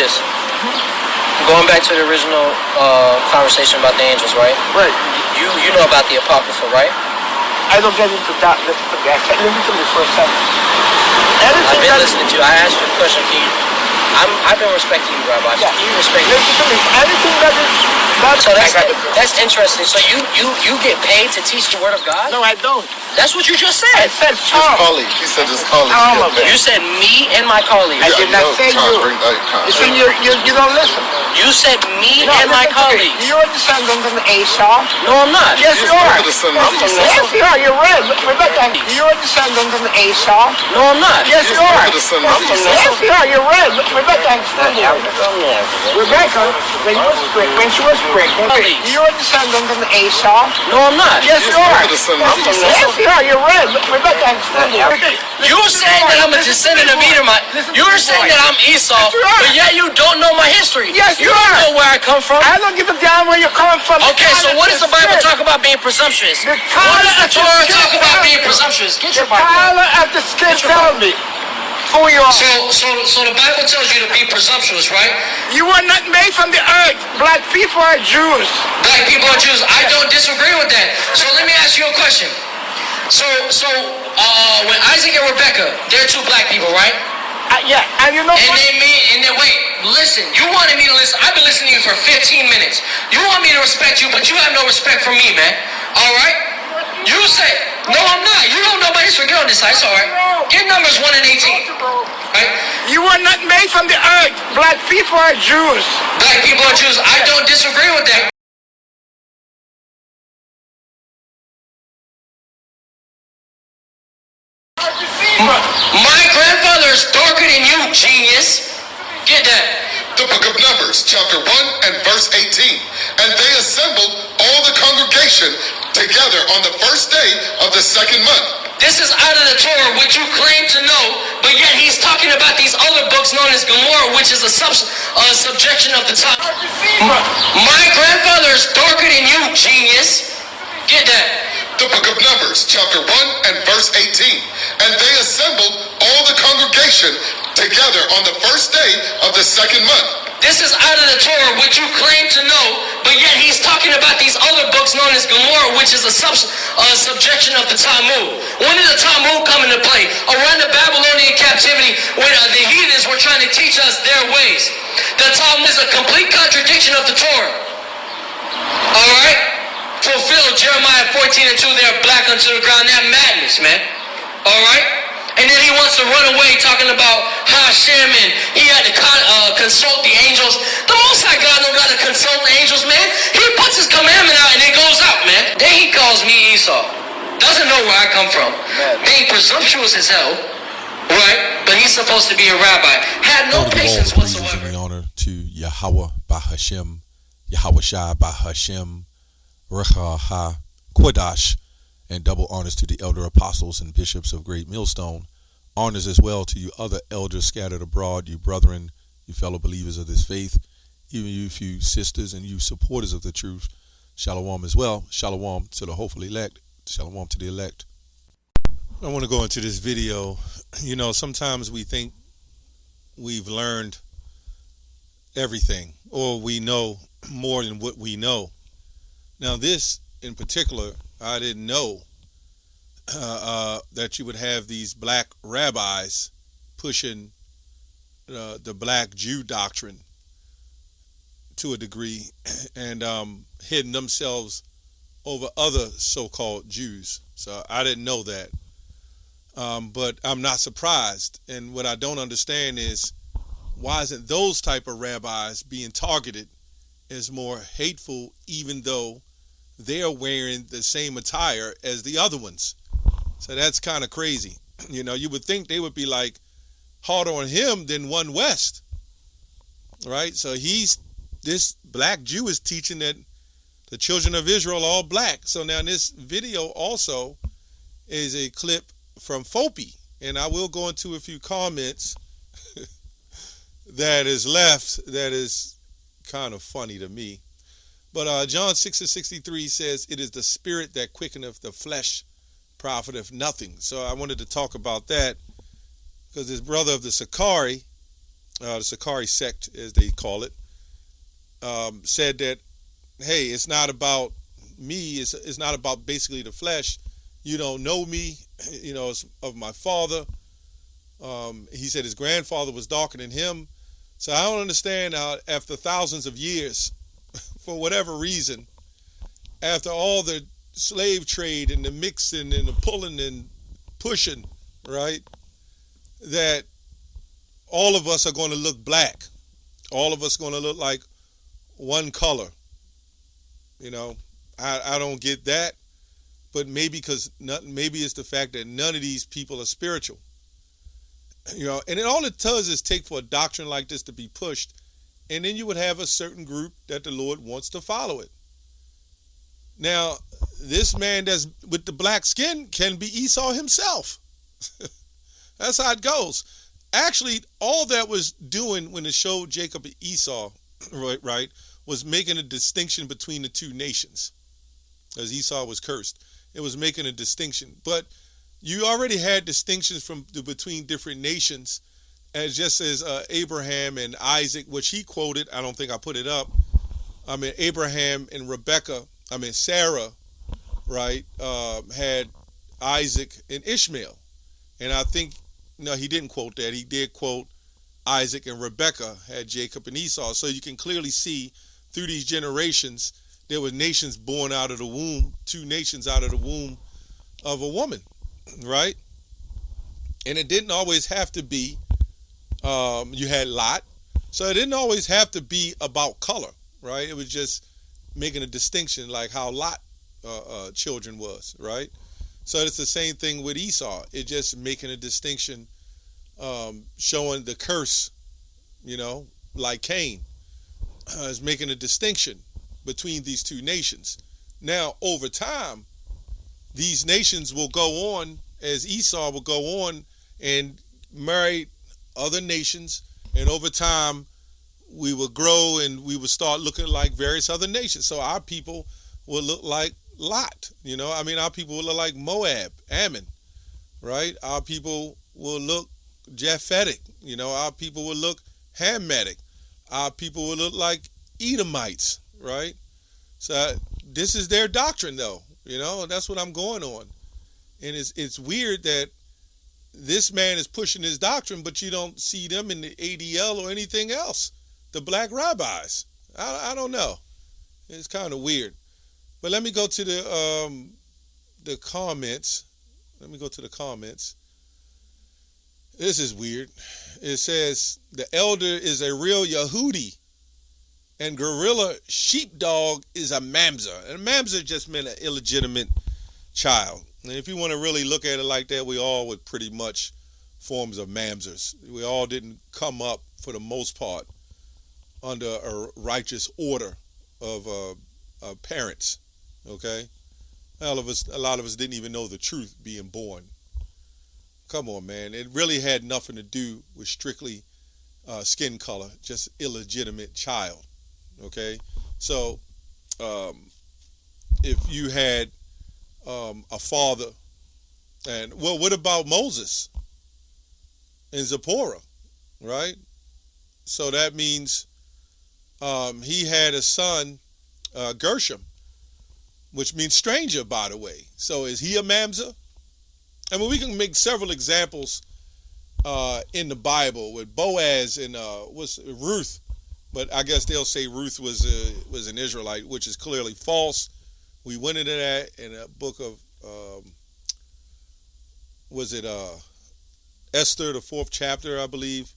this. Going back to the original conversation about the angels, right? Right. You know about the Apocrypha, right? I don't get into that. Listen to me. Listen to me for a second. I've been listening to you. I asked you a question. I've been respecting you, Rabbi. Yeah. You respect me. Listen to me. Anything that is... So that's interesting. So you get paid to teach the Word of God? No, I don't. That's what you just said. I said colleague. He said his colleague. You said me and my colleague. I did not say you. Listen, you don't listen. You said me and my colleague. You're a descendant of Esau. No, I'm not. Yes, you are. Yes, you are. You're red. Rebecca, you're a descendant of Esau. No, I'm not. Yes, you are. Yes, you are. You're red. Rebecca, when she was pregnant, you're a descendant of Esau. No, I'm not. Yes, you are. Yes, you are. You're red. Rebecca, you saying that I'm a descendant of Edom. You're saying that I'm Esau, but yet you don't know my history. Yes, you don't know where I come from. I don't give a damn where you're coming from. Okay, so what does the Bible talk about being presumptuous? What does the Torah talk about being presumptuous? Get your Bible. The color of the skin tells me who you are. So the Bible tells you to be presumptuous, right? You were not made from the earth. Black people are Jews. Black people are Jews. I don't disagree with that. So let me ask you a question. So when Isaac and Rebecca, they're two black people, right? Yeah, and you know what? And then wait, listen. You wanted me to listen. I've been listening to you for 15 minutes. You want me to respect you, but you have no respect for me, man. All right? You say, no, I'm not. You don't know my history. Get on this side. It's all right. Get Numbers 1 and 18. Right? You were not made from the earth. Black people are Jews. Black people are Jews. I don't disagree with that. My grandfather is darker than you, genius. Get that. The book of Numbers, chapter 1 and verse 18. And they assembled all the congregation together on the first day of the second month. This is out of the Torah, which you claim to know, but yet he's talking about these other books known as Gomorrah, which is a subjection of the top. My grandfather is darker than you, genius. Get that. The book of Numbers, chapter 1 and verse 18. And they assembled all the congregation together on the first day of the second month. This is out of the Torah, which you claim to know, but yet he's talking about these other books known as Gomorrah, which is a subjection of the Talmud. When did the Talmud come into play? Around the Babylonian captivity, when the heathens were trying to teach us their ways. The Talmud is a complete contradiction of the Torah. All right? Fulfill Jeremiah 14 and 2, they're black unto the ground. That madness, man. All right? And then he wants to run away talking about Hashem and he had to consult the angels. The Most High God don't got to consult the angels, man. He puts his commandment out and it goes out, man. Then he calls me Esau. Doesn't know where I come from. Being presumptuous as hell, right? But he's supposed to be a rabbi. Had no patience whatsoever. In honor to Yahweh by Hashem, Yahweh Shai by Hashem, Recha Ha Kodash, and double honors to the elder apostles and bishops of Great Millstone. Honors as well to you other elders scattered abroad, you brethren, you fellow believers of this faith, even you few sisters and you supporters of the truth. Shalom as well. Shalom to the hopeful elect. Shalom to the elect. I want to go into this video. You know, sometimes we think we've learned everything or we know more than what we know. Now this in particular, I didn't know that you would have these black rabbis pushing the black Jew doctrine to a degree and hidden themselves over other so-called Jews. So I didn't know that. But I'm not surprised. And what I don't understand is why isn't those type of rabbis being targeted as more hateful, even though they're wearing the same attire as the other ones? So that's kind of crazy. You know, you would think they would be like harder on him than One West, right? So this black Jew is teaching that the children of Israel are all black. So now this video also is a clip from Fopi, and I will go into a few comments that is left that is kind of funny to me. But John 6:63 says, "It is the spirit that quickeneth, the flesh profiteth nothing." So I wanted to talk about that because this brother of the Sakari the Sakari sect, as they call it, said that, hey, it's not about me. It's not about basically the flesh. You don't know me. It's of my father. He said his grandfather was darker than him. So I don't understand how after thousands of years, for whatever reason, after all the slave trade and the mixing and the pulling and pushing, right, that all of us are going to look black. All of us are going to look like one color. I don't get that, but maybe it's the fact that none of these people are spiritual. And all it does is take for a doctrine like this to be pushed, and then you would have a certain group that the Lord wants to follow it. Now, this man that's with the black skin can be Esau himself. That's how it goes. Actually, all that was doing when it showed Jacob and Esau, right, was making a distinction between the two nations, as Esau was cursed. It was making a distinction. But you already had distinctions between different nations, just as Abraham and Isaac, which he quoted. I don't think I put it up. Abraham and Sarah, right, had Isaac and Ishmael. And I think, no, he didn't quote that. He did quote Isaac and Rebekah had Jacob and Esau. So you can clearly see through these generations, there were nations born out of the womb, two nations out of the womb of a woman, right? And it didn't always have to be, you had Lot. So it didn't always have to be about color, right? It was just making a distinction like how Lot children was, right? So it's the same thing with Esau. It's just making a distinction, showing the curse, like Cain. Is making a distinction between these two nations. Now, over time, these nations will go on, as Esau will go on and marry other nations, and over time, we will grow and we will start looking like various other nations. So our people will look like Lot, our people will look like Moab, Ammon, right? Our people will look Japhetic, our people will look Hamitic. Our people will look like Edomites, right? So this is their doctrine, though. That's what I'm going on. And it's weird that this man is pushing his doctrine, but you don't see them in the ADL or anything else. The black rabbis. I don't know. It's kind of weird. But let me go to the comments. This is weird. It says, the elder is a real Yehudi, and gorilla sheepdog is a mamzer. And mamzer just meant an illegitimate child. And if you want to really look at it like that, we all were pretty much forms of mamzers. We all didn't come up, for the most part, under a righteous order of parents, okay? A lot of us didn't even know the truth being born. Come on, man. It really had nothing to do with strictly skin color, just illegitimate child, okay? So if you had a father, and, well, what about Moses and Zipporah, right? So that means he had a son, Gershom, which means stranger, by the way. So is he a mamzer? I mean, we can make several examples in the Bible with Boaz and Ruth, but I guess they'll say Ruth was an Israelite, which is clearly false. We went into that in a book of Esther, the 4th chapter, I believe.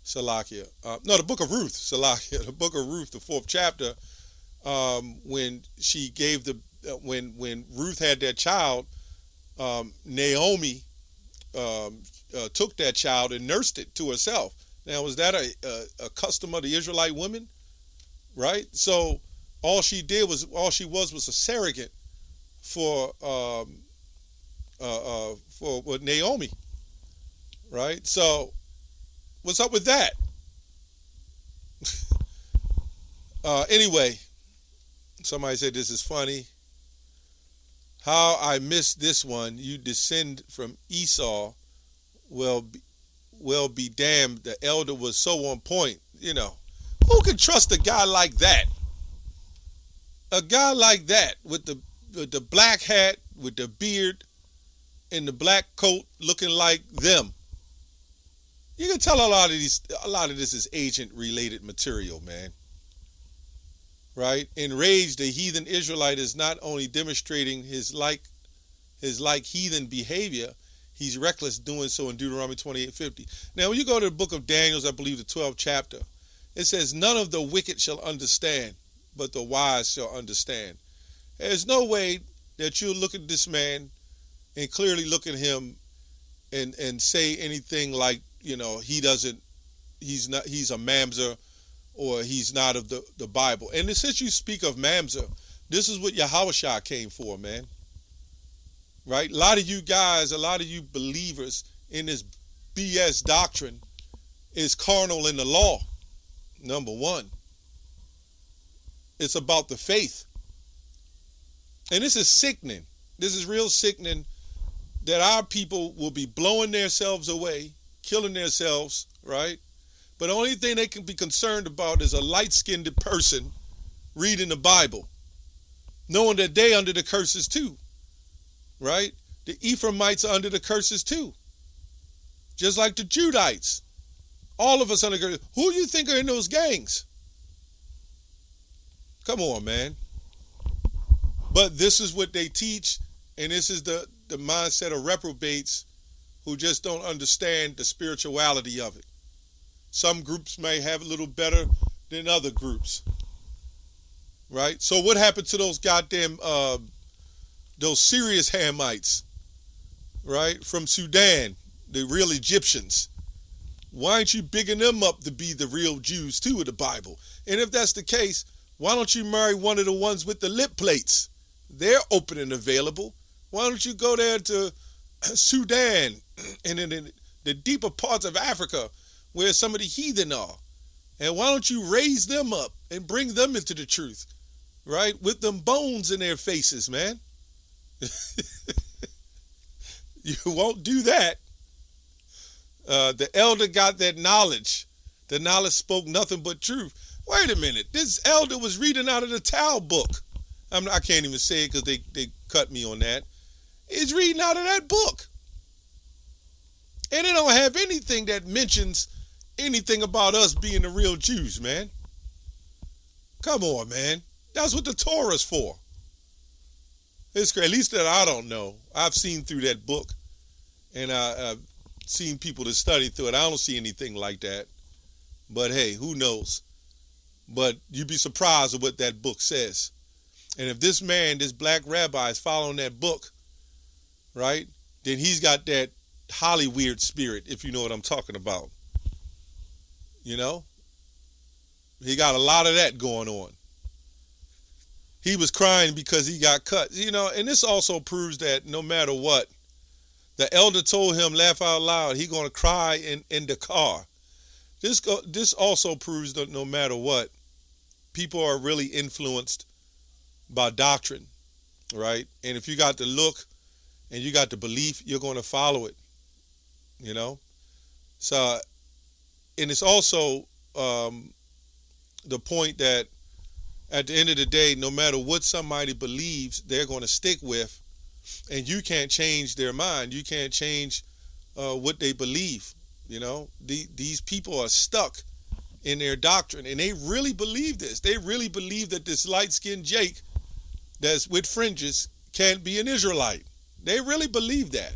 Salakia. No, the book of Ruth. Salakia. The book of Ruth, the 4th chapter. When she gave when Ruth had that child, Naomi took that child and nursed it to herself. Now, was that a custom of the Israelite women? Right? So all she was a surrogate for Naomi. Right? So what's up with that? Anyway, somebody said this is funny. How I missed this one. You descend from Esau. Well, well be damned, the elder was so on point. Who can trust a guy like that? A guy like that with the black hat, with the beard, and the black coat, looking like them. You can tell a lot of this is agent-related material, man. Right? Enraged, the heathen Israelite is not only demonstrating his like heathen behavior, he's reckless doing so in Deuteronomy 28:50. Now, when you go to the book of Daniel, I believe the 12th chapter, it says, none of the wicked shall understand, but the wise shall understand. There's no way that you'll look at this man and clearly look at him and say anything like, he's a mamzer, or he's not of the Bible. And since you speak of mamzer, this is what Yahushua came for, man. Right? A lot of you guys, a lot of you believers in this BS doctrine is carnal in the law. Number one. It's about the faith. And this is sickening. This is real sickening that our people will be blowing themselves away, killing themselves, right? But the only thing they can be concerned about is a light-skinned person reading the Bible, knowing that they under the curses too, right? The Ephraimites are under the curses too, just like the Judites. All of us under curses. Who do you think are in those gangs? Come on, man. But this is what they teach, and this is the mindset of reprobates who just don't understand the spirituality of it. Some groups may have a little better than other groups, right? So what happened to those goddamn, those serious Hamites, right, from Sudan, the real Egyptians? Why aren't you bigging them up to be the real Jews too of the Bible? And if that's the case, why don't you marry one of the ones with the lip plates? They're open and available. Why don't you go there to Sudan and in the deeper parts of Africa where some of the heathen are? And why don't you raise them up and bring them into the truth, right? With them bones in their faces, man. You won't do that. The elder got that knowledge. The knowledge spoke nothing but truth. Wait a minute. This elder was reading out of the Tao book. I can't even say it because they cut me on that. He's reading out of that book. And they don't have anything that mentions anything about us being the real Jews, man. Come on, man. That's what the Torah's for. It's great. At least that I don't know. I've seen through that book. And I've seen people that study through it. I don't see anything like that. But hey, who knows? But you'd be surprised at what that book says. And if this man, this black rabbi, is following that book, right, then he's got that Hollyweird spirit, if you know what I'm talking about. You know? He got a lot of that going on. He was crying because he got cut. You know, and this also proves that no matter what, the elder told him, laugh out loud, he's going to cry in the car. This also proves that no matter what, people are really influenced by doctrine, right? And if you got the look and you got the belief, you're going to follow it, you know? So, and it's also the point that at the end of the day, no matter what somebody believes, they're going to stick with, and you can't change their mind. You can't change what they believe, you know? These people are stuck in their doctrine, and they really believe this. They really believe that this light-skinned Jake that's with fringes can't be an Israelite. They really believe that.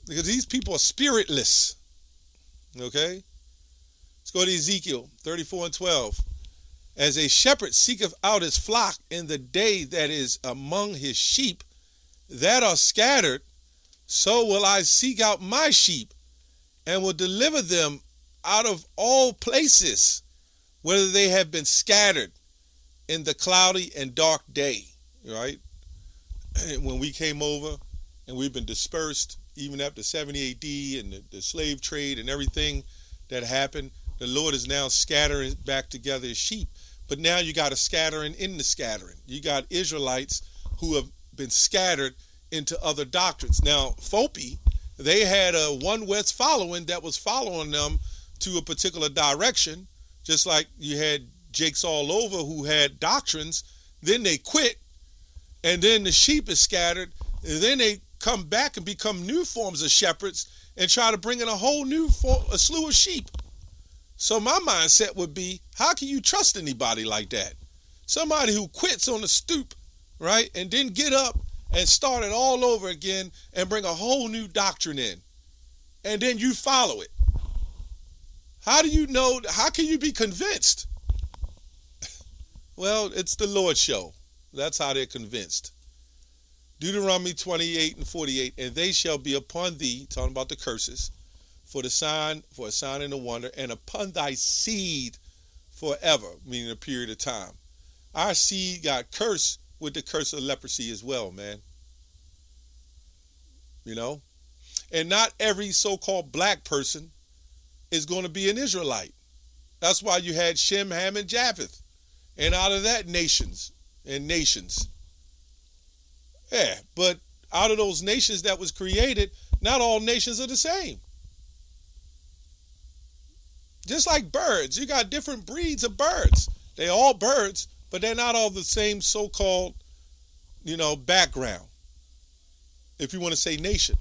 Because these people are spiritless. Okay? Let's go to Ezekiel 34:12. As a shepherd seeketh out his flock in the day that is among his sheep that are scattered, so will I seek out my sheep and will deliver them out of all places, whether they have been scattered in the cloudy and dark day, right? When we came over and we've been dispersed, even after 70 AD and the slave trade and everything that happened, the Lord is now scattering back together his sheep. But now you got a scattering in the scattering. You got Israelites who have been scattered into other doctrines. Now, Fopi, They had a One West following that was following them to a particular direction, just like you had jakes all over who had doctrines. Then they quit, and then the sheep is scattered, and then they come back and become new forms of shepherds and try to bring in a whole new a slew of sheep. So my mindset would be, how can you trust anybody like that? Somebody who quits on the stoop, right, and then get up and start it all over again and bring a whole new doctrine in, and then you follow it. How do you know? How can you be convinced? Well, it's the Lord's show. That's how they're convinced. Deuteronomy 28:48, and they shall be upon thee, talking about the curses, for a sign and a wonder, and upon thy seed forever, meaning a period of time. Our seed got cursed with the curse of leprosy as well, man. You know? And not every so-called black person is going to be an Israelite. That's why you had Shem, Ham, and Japheth. And out of that, nations. Yeah, but out of those nations that was created, not all nations are the same. Just like birds, you got different breeds of birds. They're all birds, but they're not all the same so-called, background. If you want to say nation.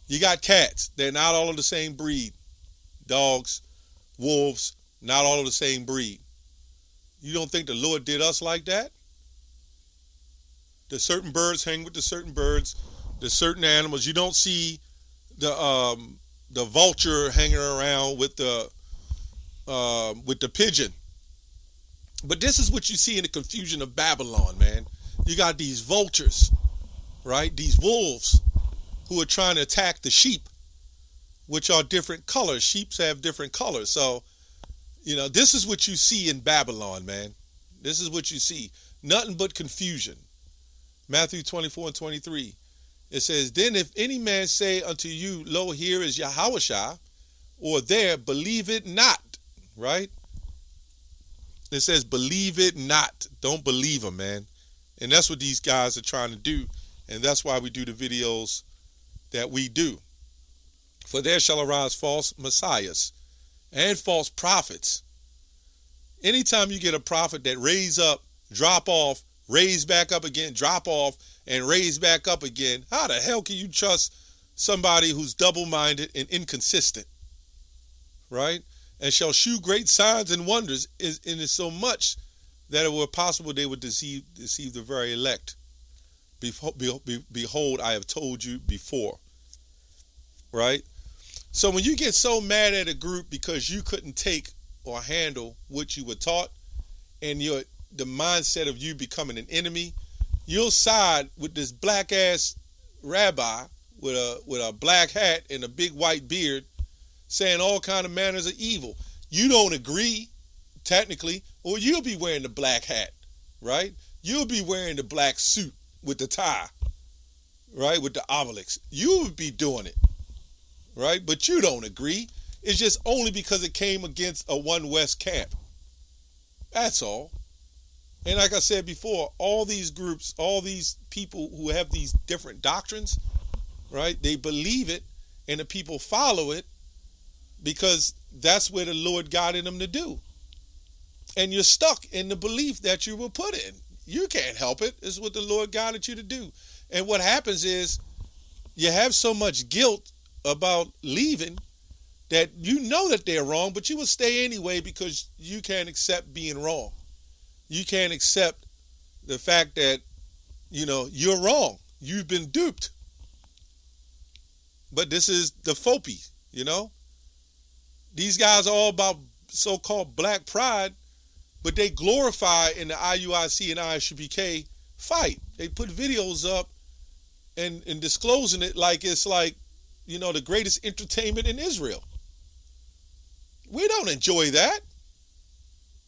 You got cats. They're not all of the same breed. Dogs, wolves, not all of the same breed. You don't think the Lord did us like that? The certain birds hang with the certain birds. The certain animals. You don't see the vulture hanging around with the pigeon. But this is what you see in the confusion of Babylon, man. You got these vultures, right? These wolves who are trying to attack the sheep, which are different colors. Sheep have different colors. So, this is what you see in Babylon, man. This is what you see. Nothing but confusion. Matthew 24:23. It says, then if any man say unto you, lo, here is Yahushua, or there, believe it not, right? It says, believe it not. Don't believe them, man. And that's what these guys are trying to do. And that's why we do the videos that we do. For there shall arise false messiahs and false prophets. Anytime you get a prophet that raise up, drop off, raise back up again, drop off, and raise back up again, how the hell can you trust somebody who's double-minded and inconsistent, right? And shall shew great signs and wonders, and it's so much that it were possible they would deceive the very elect. Behold, I have told you before, right? So when you get so mad at a group because you couldn't take or handle what you were taught, and the mindset of you becoming an enemy, you'll side with this black ass rabbi with a black hat and a big white beard saying all kind of manners of evil. You don't agree, technically, or you'll be wearing the black hat, right? You'll be wearing the black suit with the tie, right? With the obelisk. You would be doing it, right? But you don't agree. It's just only because it came against a One West camp. That's all. And like I said before, all these groups, all these people who have these different doctrines, right? They believe it and the people follow it because that's where the Lord guided them to do. And you're stuck in the belief that you were put in. You can't help it. It's what the Lord guided you to do. And what happens is you have so much guilt about leaving that you know that they're wrong, but you will stay anyway because you can't accept being wrong. You can't accept the fact that, you're wrong. You've been duped. But this is the FOPI, These guys are all about so-called black pride, but they glorify in the IUIC and ISUPK fight. They put videos up and disclosing it like it's like, the greatest entertainment in Israel. We don't enjoy that.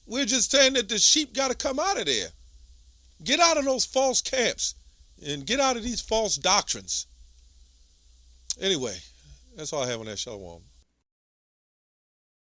We're just saying that the sheep got to come out of there. Get out of those false camps and get out of these false doctrines. Anyway, that's all I have on that. Shalom.